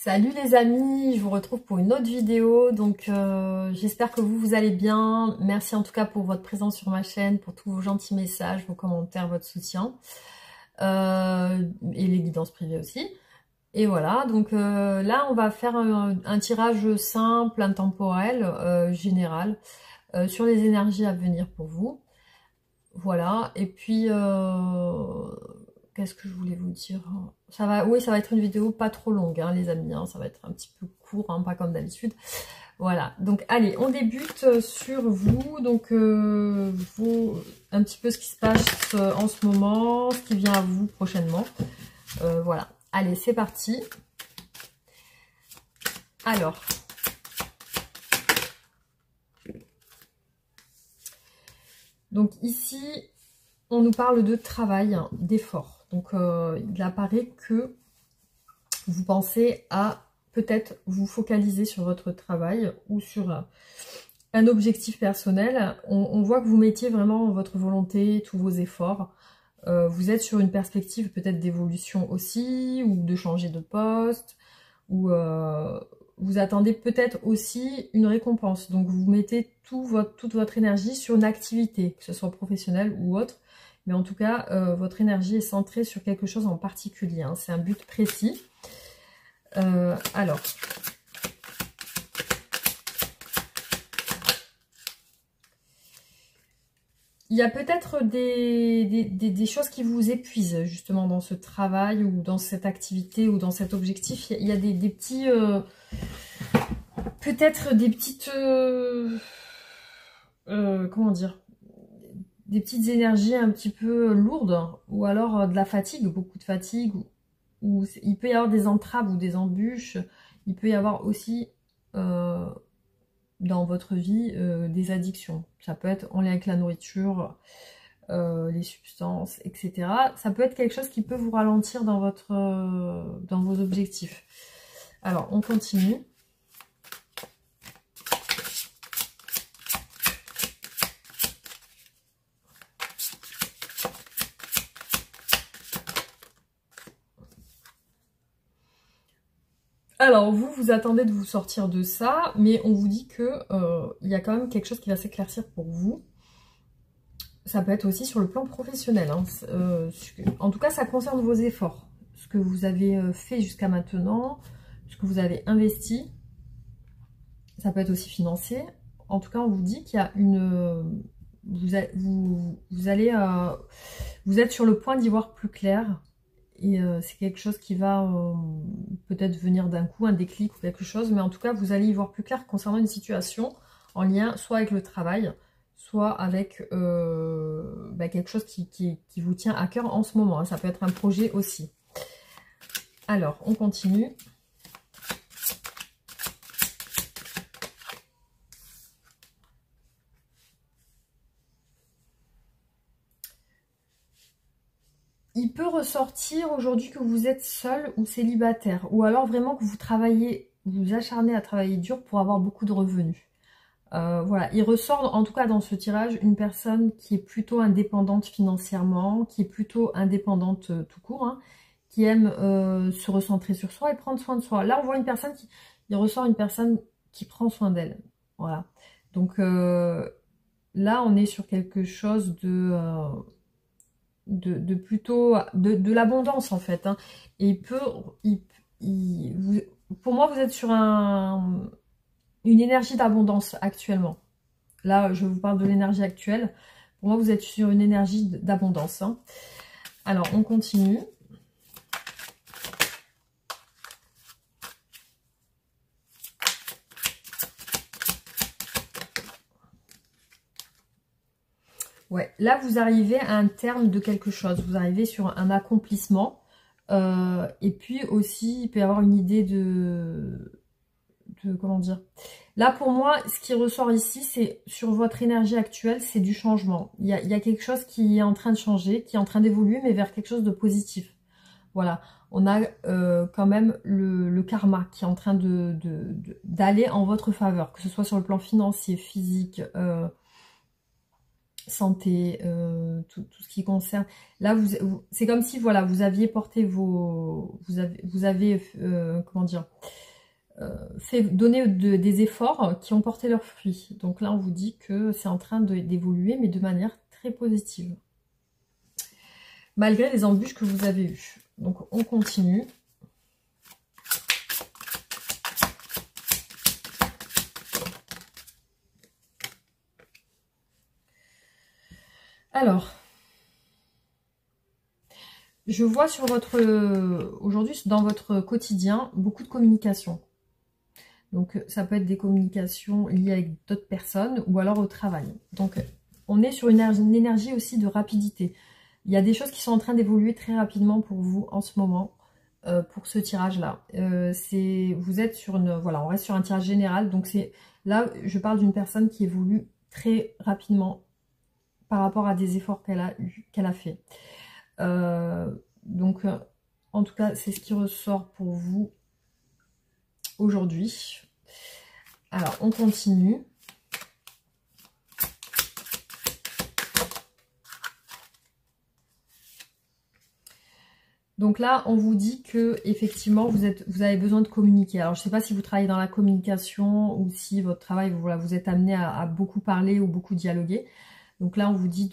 Salut les amis, je vous retrouve pour une autre vidéo. Donc j'espère que vous allez bien. Merci en tout cas pour votre présence sur ma chaîne, pour tous vos gentils messages, vos commentaires, votre soutien. Et les guidances privées aussi. Et voilà, donc là on va faire un tirage simple, intemporel, général, sur les énergies à venir pour vous. Voilà, et puis qu'est-ce que je voulais vous dire? Oui, ça va être une vidéo pas trop longue, hein, les amis, hein, ça va être un petit peu court, hein, pas comme d'habitude. Voilà, donc allez, on débute sur vous, donc un petit peu ce qui se passe en ce moment, ce qui vient à vous prochainement. Voilà, allez, c'est parti. Alors, donc ici, on nous parle de travail, hein, d'effort. Donc il apparaît que vous pensez à peut-être vous focaliser sur votre travail ou sur un objectif personnel. On voit que vous mettiez vraiment votre volonté, tous vos efforts. Vous êtes sur une perspective peut-être d'évolution aussi, ou de changer de poste, ou vous attendez peut-être aussi une récompense. Donc vous mettez toute votre énergie sur une activité, que ce soit professionnelle ou autre. Mais en tout cas, votre énergie est centrée sur quelque chose en particulier, hein. C'est un but précis. Alors, il y a peut-être des choses qui vous épuisent justement dans ce travail ou dans cette activité ou dans cet objectif. Il y a des petits... peut-être des petites... comment dire ? Des petites énergies un petit peu lourdes, ou alors de la fatigue, beaucoup de fatigue, ou il peut y avoir des entraves ou des embûches. Il peut y avoir aussi dans votre vie des addictions. Ça peut être en lien avec la nourriture, les substances, etc. Ça peut être quelque chose qui peut vous ralentir dans vos objectifs. Alors, on continue. Alors, vous attendez de vous sortir de ça, mais on vous dit que il y a quand même quelque chose qui va s'éclaircir pour vous. Ça peut être aussi sur le plan professionnel, hein. En tout cas, ça concerne vos efforts. Ce que vous avez fait jusqu'à maintenant, ce que vous avez investi. Ça peut être aussi financier. En tout cas, on vous dit qu'il y a une... Vous êtes sur le point d'y voir plus clair. Et c'est quelque chose qui va peut-être venir d'un coup, un déclic ou quelque chose. Mais en tout cas, vous allez y voir plus clair concernant une situation en lien soit avec le travail, soit avec quelque chose qui vous tient à cœur en ce moment, hein. Ça peut être un projet aussi. Alors, on continue. Il peut ressortir aujourd'hui que vous êtes seul ou célibataire, ou alors vraiment que vous vous acharnez à travailler dur pour avoir beaucoup de revenus. Voilà, il ressort en tout cas dans ce tirage une personne qui est plutôt indépendante financièrement, qui est plutôt indépendante tout court, hein, qui aime se recentrer sur soi et prendre soin de soi. Là, on voit il ressort une personne qui prend soin d'elle. Voilà. Donc là, on est sur quelque chose de plutôt de l'abondance en fait, hein. Et pour moi, vous êtes sur une énergie d'abondance actuellement. Là, je vous parle de l'énergie actuelle. Pour moi, vous êtes sur une énergie d'abondance, hein. Alors, on continue. Ouais, là, vous arrivez à un terme de quelque chose. Vous arrivez sur un accomplissement. Et puis aussi, il peut y avoir une idée comment dire. Là, pour moi, ce qui ressort ici, c'est sur votre énergie actuelle, c'est du changement. Il y a quelque chose qui est en train de changer, qui est en train d'évoluer, mais vers quelque chose de positif. Voilà, on a quand même le karma qui est en train d'aller en votre faveur, que ce soit sur le plan financier, physique, santé, tout ce qui concerne. Là, c'est comme si, voilà, vous aviez porté vous avez comment dire, donné des efforts qui ont porté leurs fruits. Donc là, on vous dit que c'est en train d'évoluer, mais de manière très positive. Malgré les embûches que vous avez eues. Donc, on continue. Alors, je vois sur votre aujourd'hui dans votre quotidien beaucoup de communication. Donc ça peut être des communications liées avec d'autres personnes ou alors au travail. Donc on est sur une énergie aussi de rapidité. Il y a des choses qui sont en train d'évoluer très rapidement pour vous en ce moment pour ce tirage-là. Vous êtes sur une voilà, on reste sur un tirage général. Donc c'est là je parle d'une personne qui évolue très rapidement par rapport à des efforts qu'elle a fait. Donc, en tout cas, c'est ce qui ressort pour vous aujourd'hui. Alors, on continue. Donc là, on vous dit que effectivement, vous avez besoin de communiquer. Alors, je ne sais pas si vous travaillez dans la communication ou si votre travail, voilà, vous êtes amené à beaucoup parler ou beaucoup dialoguer. Donc là, on vous dit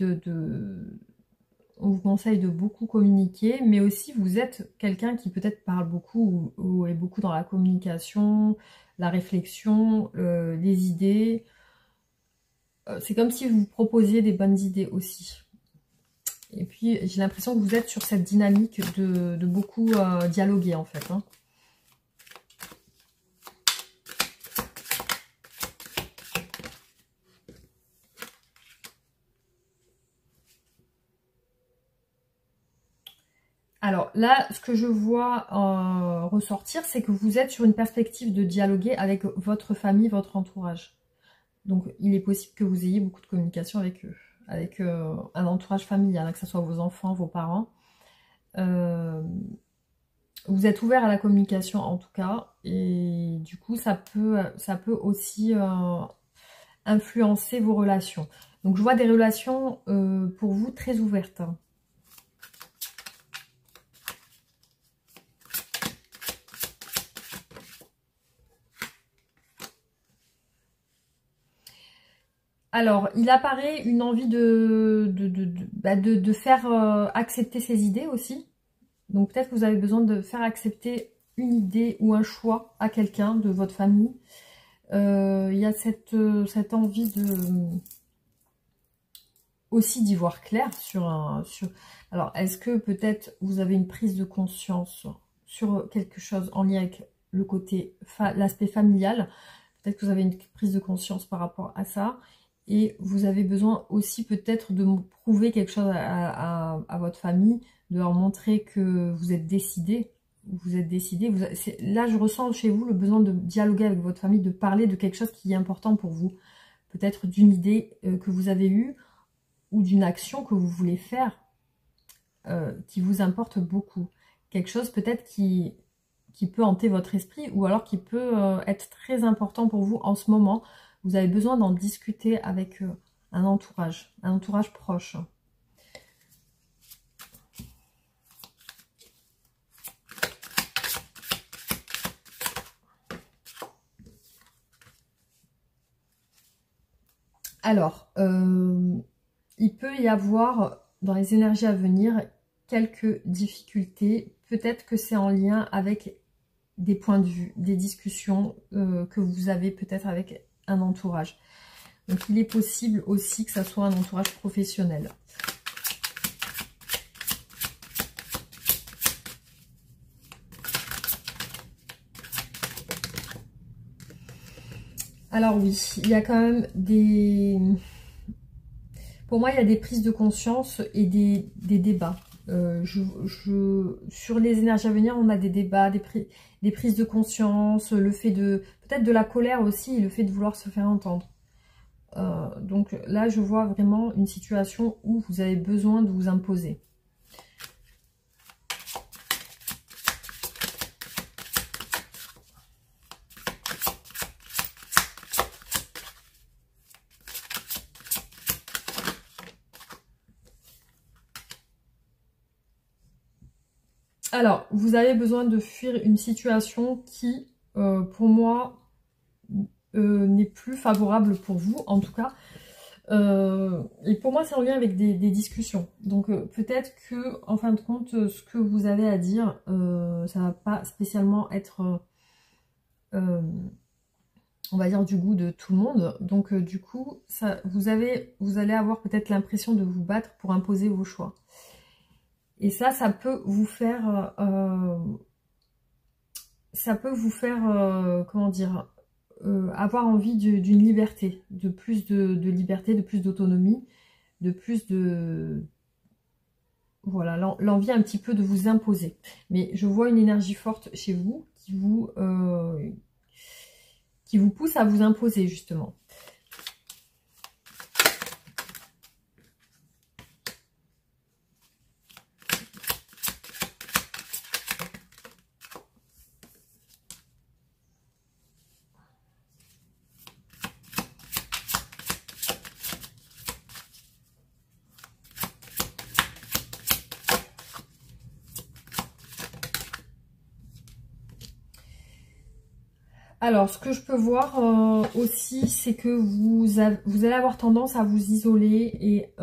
on vous conseille de beaucoup communiquer, mais aussi vous êtes quelqu'un qui peut-être parle beaucoup ou est beaucoup dans la communication, la réflexion, les idées. C'est comme si vous proposiez des bonnes idées aussi. Et puis j'ai l'impression que vous êtes sur cette dynamique de beaucoup dialoguer en fait. Hein. Alors là, ce que je vois ressortir, c'est que vous êtes sur une perspective de dialoguer avec votre famille, votre entourage. Donc il est possible que vous ayez beaucoup de communication avec eux, avec un entourage familial, que ce soit vos enfants, vos parents. Vous êtes ouvert à la communication en tout cas, et du coup ça peut aussi influencer vos relations. Donc je vois des relations pour vous très ouvertes. Alors, il apparaît une envie de faire accepter ses idées aussi. Donc peut-être que vous avez besoin de faire accepter une idée ou un choix à quelqu'un de votre famille. Il y a cette envie aussi d'y voir clair Alors, est-ce que peut-être vous avez une prise de conscience sur quelque chose en lien avec le côté, l'aspect familial? Peut-être que vous avez une prise de conscience par rapport à ça. Et vous avez besoin aussi peut-être de prouver quelque chose à votre famille, de leur montrer que vous êtes décidé. Là, je ressens chez vous le besoin de dialoguer avec votre famille, de parler de quelque chose qui est important pour vous. Peut-être d'une idée que vous avez eue ou d'une action que vous voulez faire qui vous importe beaucoup. Quelque chose peut-être qui peut hanter votre esprit ou alors qui peut être très important pour vous en ce moment. Vous avez besoin d'en discuter avec un entourage proche. Alors, il peut y avoir dans les énergies à venir quelques difficultés. Peut-être que c'est en lien avec des points de vue, des discussions que vous avez peut-être avec un entourage. Donc il est possible aussi que ça soit un entourage professionnel. Alors oui, il y a quand même des... Pour moi, il y a des prises de conscience et des débats. Sur les énergies à venir, on a des débats, des prises de conscience, le fait de... Peut-être de la colère aussi, et le fait de vouloir se faire entendre. Donc là, je vois vraiment une situation où vous avez besoin de vous imposer. Alors, vous avez besoin de fuir une situation qui, pour moi, n'est plus favorable pour vous, en tout cas. Et pour moi, c'est en lien avec des discussions. Donc, peut-être que, en fin de compte, ce que vous avez à dire, ça va pas spécialement être, on va dire, du goût de tout le monde. Donc, du coup, ça, vous allez avoir peut-être l'impression de vous battre pour imposer vos choix. Et ça peut vous faire, comment dire, avoir envie d'une liberté, de plus de liberté, de plus d'autonomie, de plus de... Voilà, l'envie un petit peu de vous imposer. Mais je vois une énergie forte chez vous qui vous pousse à vous imposer, justement. Alors, ce que je peux voir aussi, c'est que vous allez avoir tendance à vous isoler et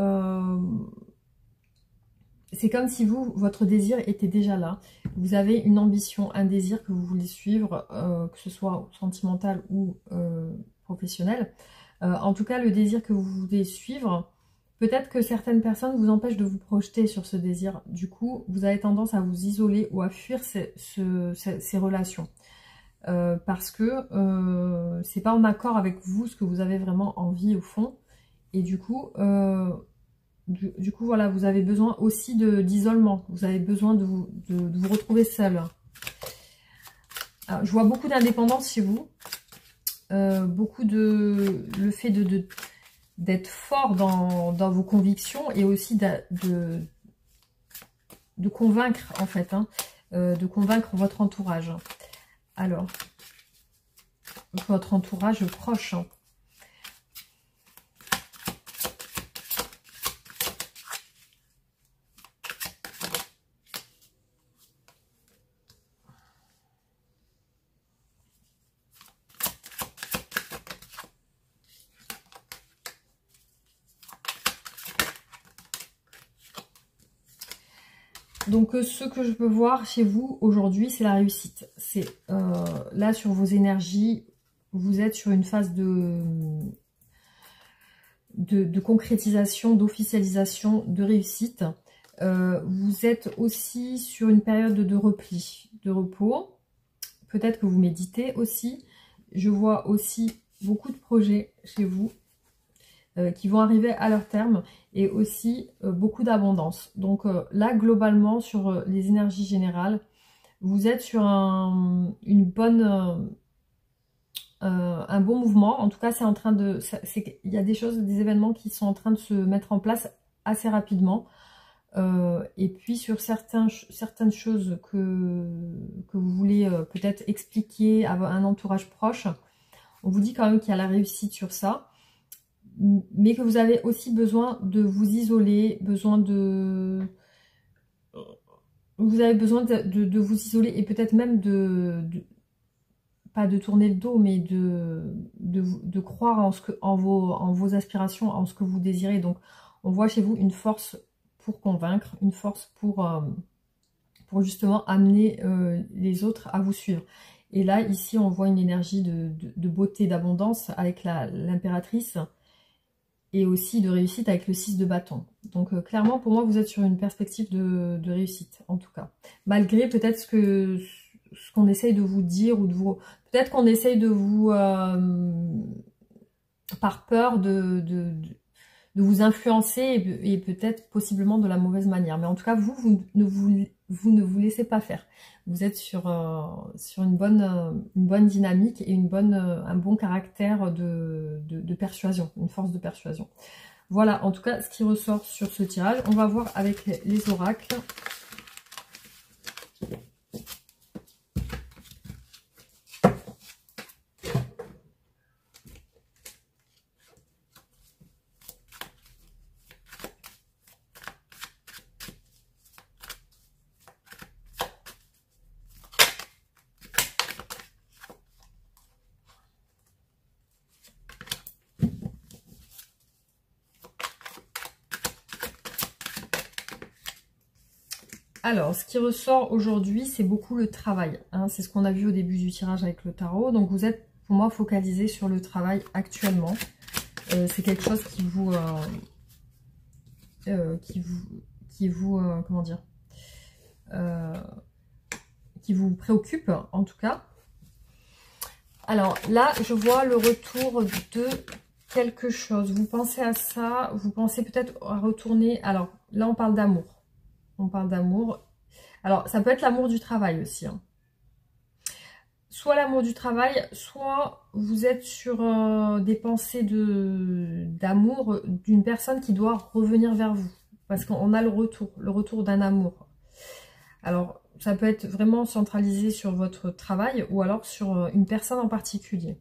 c'est comme si votre désir était déjà là. Vous avez une ambition, un désir que vous voulez suivre, que ce soit sentimental ou professionnel. En tout cas, le désir que vous voulez suivre, peut-être que certaines personnes vous empêchent de vous projeter sur ce désir. Du coup, vous avez tendance à vous isoler ou à fuir ces relations. Parce que c'est pas en accord avec vous ce que vous avez vraiment envie au fond. Et du coup, voilà, vous avez besoin aussi d'isolement. Vous avez besoin de vous retrouver seul. Alors, je vois beaucoup d'indépendance chez vous. Beaucoup le fait d'être fort dans vos convictions et aussi de convaincre, en fait, hein, de convaincre votre entourage. Alors, votre entourage proche. Hein. Donc, ce que je peux voir chez vous aujourd'hui, c'est la réussite. C'est là, sur vos énergies, vous êtes sur une phase de concrétisation, d'officialisation, de réussite. Vous êtes aussi sur une période de repli, de repos. Peut-être que vous méditez aussi. Je vois aussi beaucoup de projets chez vous qui vont arriver à leur terme et aussi beaucoup d'abondance. Donc là, globalement, sur les énergies générales, vous êtes sur un bon mouvement. En tout cas, c'est en train de... Il y a des événements qui sont en train de se mettre en place assez rapidement. Et puis sur certaines choses que vous voulez peut-être expliquer à un entourage proche, on vous dit quand même qu'il y a la réussite sur ça. Mais que vous avez aussi besoin de vous isoler, vous avez besoin de vous isoler et peut-être même pas de tourner le dos, mais de croire en vos aspirations, en ce que vous désirez. Donc, on voit chez vous une force pour convaincre, une force pour justement amener les autres à vous suivre. Et là, ici, on voit une énergie de beauté, d'abondance avec l'impératrice. Et aussi de réussite avec le 6 de bâton. Donc clairement, pour moi, vous êtes sur une perspective de réussite, en tout cas. Malgré peut-être ce qu'on essaye de vous dire, ou de vous... Peut-être qu'on essaye de vous... par peur de vous influencer, et peut-être possiblement de la mauvaise manière. Mais en tout cas, vous ne vous laissez pas faire. Vous êtes sur une bonne dynamique et un bon caractère de persuasion, une force de persuasion. Voilà, en tout cas, ce qui ressort sur ce tirage. On va voir avec les oracles. Alors, ce qui ressort aujourd'hui, c'est beaucoup le travail. Hein. C'est ce qu'on a vu au début du tirage avec le tarot. Donc, vous êtes, pour moi, focalisé sur le travail actuellement. C'est quelque chose comment dire, qui vous préoccupe, en tout cas. Alors, là, je vois le retour de quelque chose. Vous pensez à ça, vous pensez peut-être à retourner. Alors, là, on parle d'amour. On parle d'amour. Alors, ça peut être l'amour du travail aussi. Hein. Soit l'amour du travail, soit vous êtes sur des pensées d'amour d'une personne qui doit revenir vers vous. Parce qu'on a le retour d'un amour. Alors, ça peut être vraiment centralisé sur votre travail ou alors sur une personne en particulier.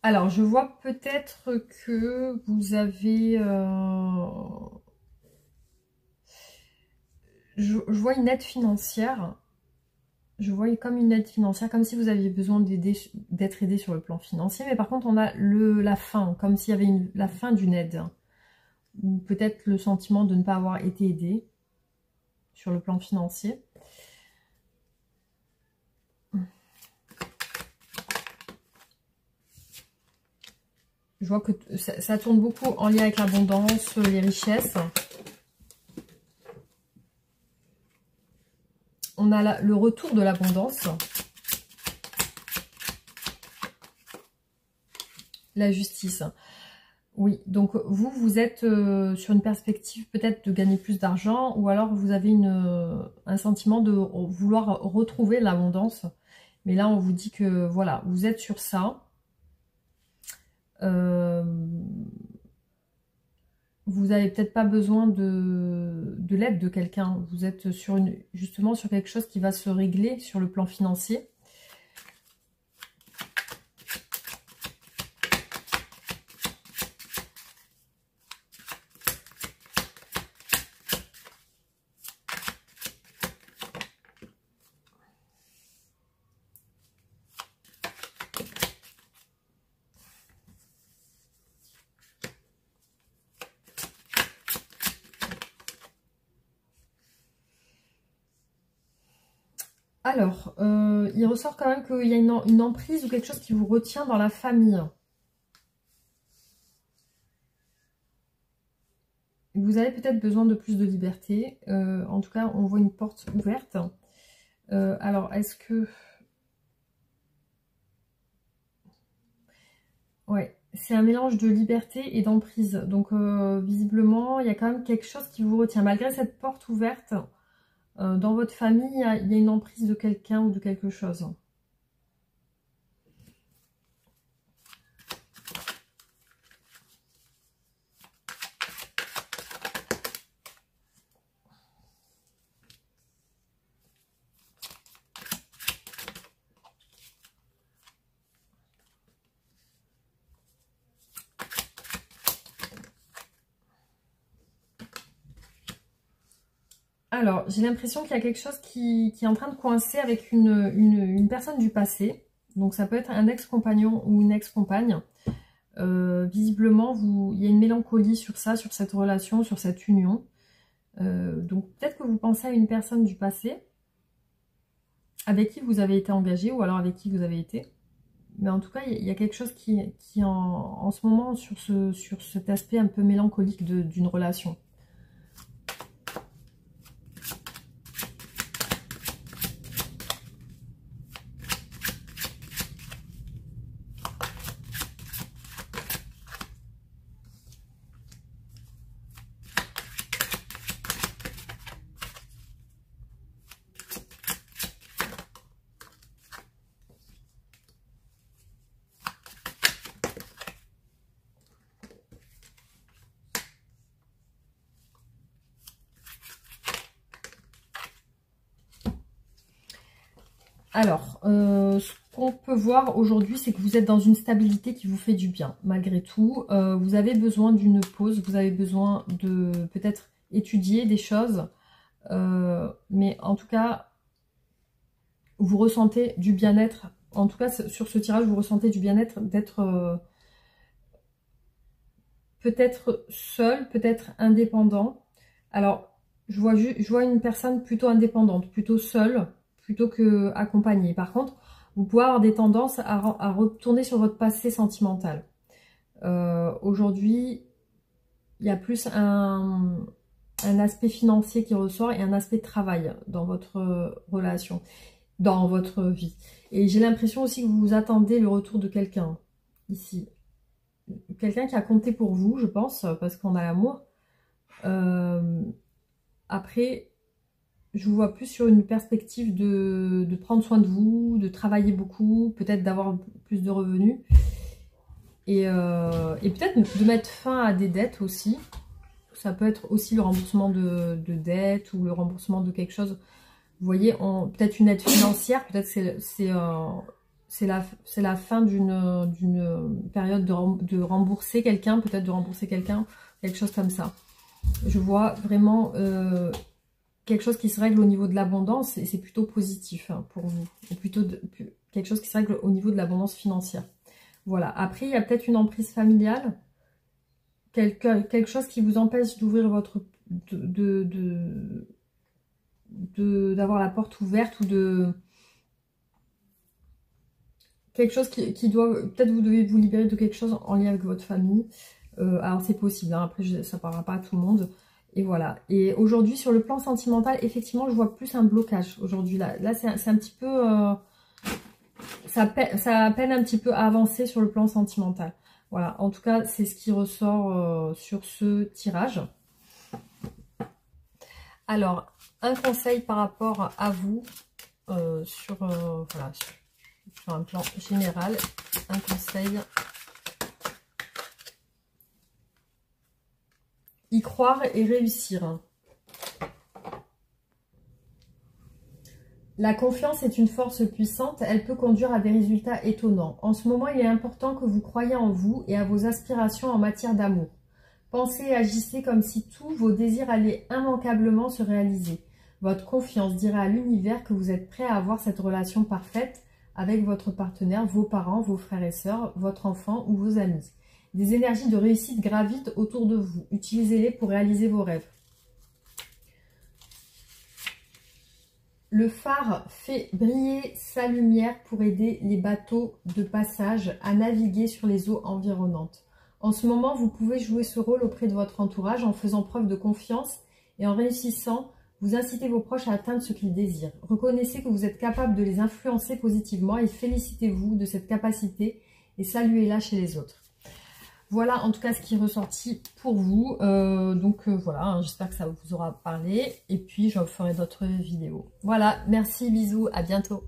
Alors, je vois peut-être que vous avez... je vois une aide financière. Je vois comme une aide financière, comme si vous aviez besoin d'être aidé sur le plan financier. Mais par contre, on a la fin, comme s'il y avait la fin d'une aide. Ou peut-être le sentiment de ne pas avoir été aidé sur le plan financier. Je vois que ça tourne beaucoup en lien avec l'abondance, les richesses. On a le retour de l'abondance. La justice. Oui, donc vous êtes sur une perspective peut-être de gagner plus d'argent ou alors vous avez un sentiment de vouloir retrouver l'abondance. Mais là, on vous dit que voilà, vous êtes sur ça. Vous n'avez peut-être pas besoin de l'aide de quelqu'un. Vous êtes justement sur quelque chose qui va se régler sur le plan financier. Alors, il ressort quand même qu'il y a une emprise ou quelque chose qui vous retient dans la famille. Vous avez peut-être besoin de plus de liberté. En tout cas, on voit une porte ouverte. Alors, est-ce que... Ouais, c'est un mélange de liberté et d'emprise. Donc, visiblement, il y a quand même quelque chose qui vous retient. Malgré cette porte ouverte, dans votre famille, il y a une emprise de quelqu'un ou de quelque chose. Alors, j'ai l'impression qu'il y a quelque chose qui est en train de coincer avec une personne du passé. Donc, ça peut être un ex-compagnon ou une ex-compagne. Visiblement, il y a une mélancolie sur ça, sur cette relation, sur cette union. Donc, peut-être que vous pensez à une personne du passé avec qui vous avez été engagé ou alors avec qui vous avez été. Mais en tout cas, il y a quelque chose qui en ce moment sur cet aspect un peu mélancolique d'une relation. Alors, ce qu'on peut voir aujourd'hui, c'est que vous êtes dans une stabilité qui vous fait du bien, malgré tout. Vous avez besoin d'une pause, vous avez besoin de peut-être étudier des choses. Mais en tout cas, vous ressentez du bien-être. En tout cas, sur ce tirage, vous ressentez du bien-être d'être peut-être seul, peut-être indépendant. Alors, je vois une personne plutôt indépendante, plutôt seule, plutôt que accompagnée. Par contre, vous pouvez avoir des tendances à retourner sur votre passé sentimental. Aujourd'hui, il y a plus un aspect financier qui ressort et un aspect travail dans votre relation, dans votre vie. Et j'ai l'impression aussi que vous attendez le retour de quelqu'un ici. Quelqu'un qui a compté pour vous, je pense, parce qu'on a l'amour. Après, je vous vois plus sur une perspective de prendre soin de vous, de travailler beaucoup, peut-être d'avoir plus de revenus. Et peut-être de mettre fin à des dettes aussi. Ça peut être aussi le remboursement de dettes ou le remboursement de quelque chose. Vous voyez, peut-être une aide financière, peut-être c'est la fin d'une période de rembourser quelqu'un, peut-être de rembourser quelqu'un, quelque chose comme ça. Je vois vraiment quelque chose qui se règle au niveau de l'abondance et c'est plutôt positif hein, pour vous. Ou plutôt quelque chose qui se règle au niveau de l'abondance financière. Voilà. Après, il y a peut-être une emprise familiale. Quelque chose qui vous empêche d'ouvrir votre... d'avoir la porte ouverte ou de... Quelque chose qui doit... Peut-être vous devez vous libérer de quelque chose en lien avec votre famille. Alors c'est possible, hein, après ça ne parlera pas à tout le monde. Et voilà. Et aujourd'hui, sur le plan sentimental, effectivement, je vois plus un blocage aujourd'hui. Là c'est un petit peu... ça peine un petit peu à avancer sur le plan sentimental. Voilà, en tout cas, c'est ce qui ressort sur ce tirage. Alors, un conseil par rapport à vous voilà, sur un plan général. Un conseil. Y croire et réussir. La confiance est une force puissante, elle peut conduire à des résultats étonnants. En ce moment, il est important que vous croyiez en vous et à vos aspirations en matière d'amour. Pensez et agissez comme si tous vos désirs allaient immanquablement se réaliser. Votre confiance dira à l'univers que vous êtes prêt à avoir cette relation parfaite avec votre partenaire, vos parents, vos frères et sœurs, votre enfant ou vos amis. Des énergies de réussite gravitent autour de vous. Utilisez-les pour réaliser vos rêves. Le phare fait briller sa lumière pour aider les bateaux de passage à naviguer sur les eaux environnantes. En ce moment, vous pouvez jouer ce rôle auprès de votre entourage en faisant preuve de confiance et en réussissant, vous incitez vos proches à atteindre ce qu'ils désirent. Reconnaissez que vous êtes capable de les influencer positivement et félicitez-vous de cette capacité et saluez-la chez les autres. Voilà en tout cas ce qui est ressorti pour vous. Voilà, hein, j'espère que ça vous aura parlé. Et puis je ferai d'autres vidéos. Voilà, merci, bisous, à bientôt.